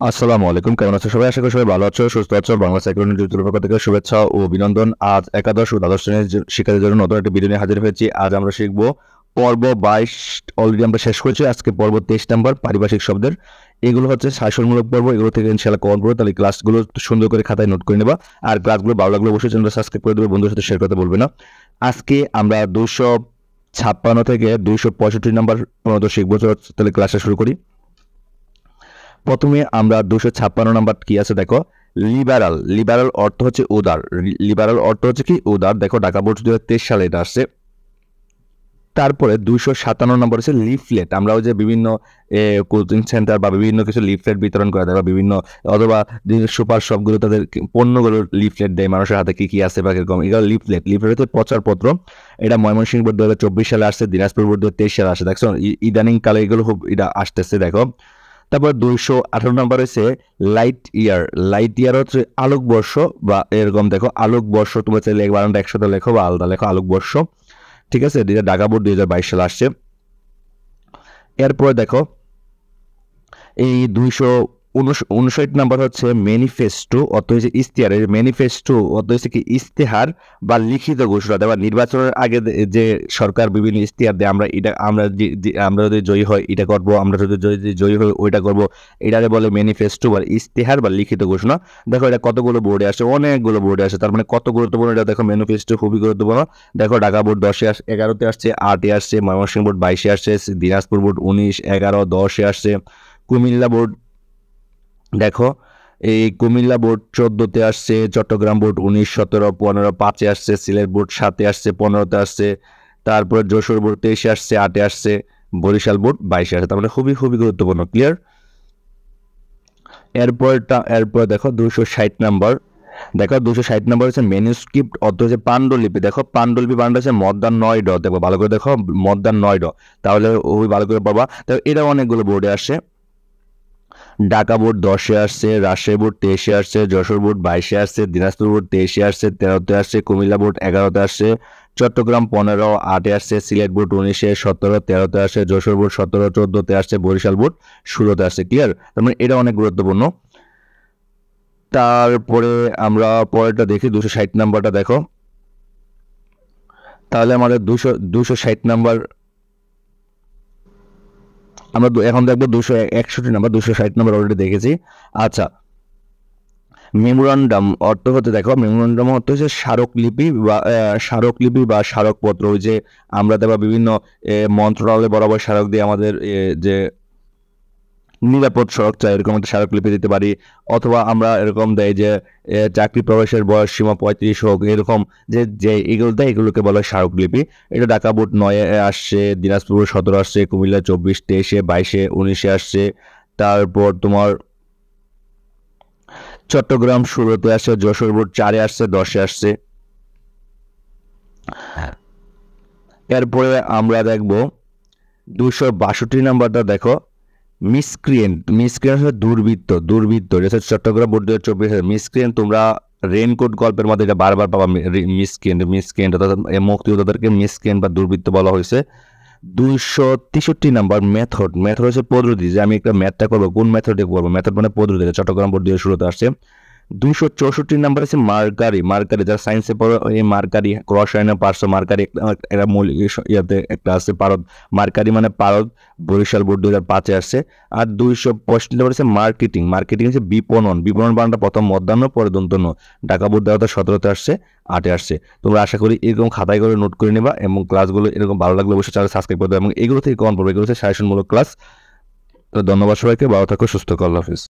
আসসালামু আলাইকুম, কেমন আছো সবাই? আশা করি সবাই ভালো আছো, সুস্থ আছো। বাংলা সাইক্লোনিক টিউটোরিয়াল পক্ষ থেকে শুভেচ্ছা ও অভিনন্দন। আজ একাদশ ও দ্বাদশ শ্রেণীর শিক্ষার্থীদের জন্য নতুন একটা ভিডিও নিয়ে হাজির হয়েছি। আজ আমরা শিখবো পর্ব 22 অলরেডি আমরা শেষ করেছি। আজকে পর্ব 23 নাম্বার পারিভাষিক শব্দের। এগুলো হচ্ছে শাসনমূলক পর্ব, এগুলো থেকে ইনশাআল্লাহ কমন পড়বে। তাহলে ক্লাসগুলো সুন্দর করে খাতায় নোট করে নেবা। আর ক্লাসগুলো ভালো লাগলে অবশ্যই চ্যানেলটা সাবস্ক্রাইব করে দেবে, বন্ধুদের সাথে শেয়ার করতে বলবে না। আজকে আমরা 256 থেকে 265 নাম্বার পর্যন্ত শিখবো। তাহলে ক্লাসটা শুরু করি। প্রথমে আমরা 256 নাম্বার কি আছে দেখো, লিবারাল। লিবারাল অর্থ হচ্ছে উদার। লিবারাল অর্থ হচ্ছে কি উদার। দেখো ঢাকা বোর্ড 2023 সালে এটা আসছে। তারপরে 257 নম্বর হচ্ছে লিফলেট। আমরা ওই যে বিভিন্ন কোচিং সেন্টার বা বিভিন্ন কিছু লিফলেট বিতরণ করা দেয়, বা বিভিন্ন অথবা সুপার শপগুলো তাদের পণ্যগুলোর লিফলেট দেয় মানুষের হাতে কি কি আছে বা কিরকম, এগুলো লিফলেট। লিফলেট হচ্ছে প্রচারপত্র। এটা ময়মনসিংহ বোর্ড 2024 সালে আসছে, দিনাজপুর বোর্ড 2023 সালে আসছে। দেখছো ইদানিং কালে এগুলো খুব এটা আসতেছে দেখো। তারপর 218 নম্বর হচ্ছে লাইট ইয়ার। লাইট ইয়ার হচ্ছে আলোকবর্ষ বা এরকম দেখো আলোকবর্ষ। তোমার চাইলে বানানটা একসাথে লেখো বা আলাদা লেখো, আলোকবর্ষ। ঠিক আছে, এটা ঢাকা বোর্ড 2022 সালে আসছে। এরপরে দেখো এই 259 নাম্বার হচ্ছে ম্যানিফেস্টো, অর্থ হচ্ছে ইশতেহার। ম্যানিফেস্টো অর্থ হচ্ছে কি ইশতেহার বা লিখিত ঘোষণা দেওয়া। নির্বাচনের আগে যে সরকার বিভিন্ন ইশতেহার দেয়, আমরা যদি জয়ী হয় এটা করব, আমরা যদি জয়ী হই ওইটা করব, এটাকে বলে ম্যানিফেস্টো বা ইশতেহার বা লিখিত ঘোষণা। দেখো এটা কতগুলো বোর্ডে আসে, অনেকগুলো বোর্ডে আসে। তার মানে কত গুরুত্বপূর্ণ এটা দেখো, ম্যানিফেস্টো খুবই গুরুত্বপূর্ণ। দেখো ঢাকা বোর্ড 11-তে আসছে, 8-এ আসছে, ময়মনসিংহ বোর্ড 22-এ আসছে, দিনাজপুর বোর্ড 19, 11, 10-এ আসছে, কুমিল্লা বোর্ড দেখো এই কুমিল্লা বোর্ড 14-তে আসছে, চট্টগ্রাম বোর্ড 19, 17, 15, 5-এ আসছে, সিলেট বোর্ড 7-এ আসছে, 15-তে আসছে, তারপরে যশোর বোর্ড 23-এ আসছে, 8-এ আসছে, বরিশাল বোর্ড 22-এ আসছে। তার মানে খুবই খুবই গুরুত্বপূর্ণ। ক্লিয়ার? এরপর দেখো 260 নাম্বার। দেখো 260 নাম্বার হচ্ছে ম্যানুস্ক্রিপ্ট, অর্থ হচ্ছে পাণ্ডুলিপি। দেখো পাণ্ডুলিপি বানানটা হচ্ছে মধ্যাহ্ন 9 ড। দেখো ভালো করে দেখো, মধ্যাহ্ন 9 ড, তাহলে ওই ভালো করে পাবা। তো এটা অনেকগুলো বোর্ডে আসে। ঢাকা বোর্ড 10-এ আসছে, রাজশাহী বোর্ড 23-এ আসছে, যশোর বোর্ড 22-এ আসছে, দিনাজপুর বোর্ড 23-এ আসছে, 13-তে আসছে, কুমিল্লা বোর্ড 11-তে আসছে, চট্টগ্রাম 15, 8-এ আসছে, সিলেট বোর্ড 19-এ, 17, 13-তে আসছে, যশোর বোর্ড 17, 14-তে আসছে, বরিশাল বোর্ড 16-তে আসছে। ক্লিয়ার? তার মানে এটা অনেক গুরুত্বপূর্ণ। তারপরে আমরা পরেরটা দেখি, 260 নাম্বারটা দেখো। তাহলে আমাদের 260 নাম্বার আমরা এখন দেখবো 261 নাম্বার। 260 নাম্বার অলরেডি দেখেছি। আচ্ছা, মেমোরান্ডাম অর্থ হতে দেখো, মেমোরান্ডাম অর্থ হচ্ছে স্মারকলিপি বা স্মারকপত্র। ওই যে আমরা দেবা বিভিন্ন মন্ত্রণালয় বরাবর স্মারক দিয়ে আমাদের যে নিরাপদ সড়ক চাই, এরকম একটা স্মারকলিপি দিতে পারি। অথবা আমরা এরকম দেয় যে চাকরি প্রবেশের বয়স সীমা 35 হোক, এরকম যে এগুলো দেয়, এগুলোকে বলা হয় স্মারকলিপি। এটা ঢাকা বোর্ড 9-এ আসছে, দিনাজপুর 17 আসছে, কুমিল্লা 24, 23-এ, 22-এ, 19-এ আসছে। তারপর তোমার চট্টগ্রাম 16-তে আসছে, যশোর বোর্ড 4-এ আসছে, 10-এ আসছে। এরপরে আমরা দেখব 262 নাম্বারটা দেখো, মিসক্রিয়েন্ট। মিসক্রিয়েন্ট হচ্ছে দুর্বৃত্ত। এটা হচ্ছে চট্টগ্রাম বোর্ড 2024। মিসক্রিয়েন্ট তোমরা রেনকোট গল্পের মধ্যে এটা বারবার পাবা। মিসক্রিয়েন্ট অর্থাৎ মুক্তিযোদ্ধাদেরকে মিসক্রিয়েন্ট বা দুর্বৃত্ত বলা হয়েছে। 263 নাম্বার মেথড। মেথড হচ্ছে পদ্ধতি, যে আমি একটা ম্যাথটা করবো, কোন মেথডে করবো। মেথড মানে পদ্ধতি। চট্টগ্রাম বোর্ড 2016-তে আসছে। 264 নাম্বার আছে মার্কারি। যারা সায়েন্সে পড়ে এই মার্কারি, রসায়নে পারছো মার্কারি একটা মৌলিক ইয়াতে একটা আছে পারদ। মার্কারি মানে পারদ, বরিশাল বোর্ড 2005-এ আসছে। আর 265 নাম্বার আছে মার্কেটিং। মার্কেটিং হচ্ছে বিপণন বানানটা প্রথম মধ্যাহ্ন পরে দন্তন্য। ঢাকা বোর্ড 2017-তে আসছে, 8-এ আসছে। তোমরা আশা করি এরকম খাতায় করে নোট করে নেবা, এবং ক্লাসগুলো এরকম ভালো লাগলে অবশ্যই চ্যানেল সাবস্ক্রাইব করে দেবে, এবং এগুলো থেকে কমন পড়বে। এগুলো হচ্ছে সাজেশনমূলক ক্লাস। তো ধন্যবাদ সবাইকে, ভালো থাকো, সুস্থ থাকো, আল্লাহ হাফিজ।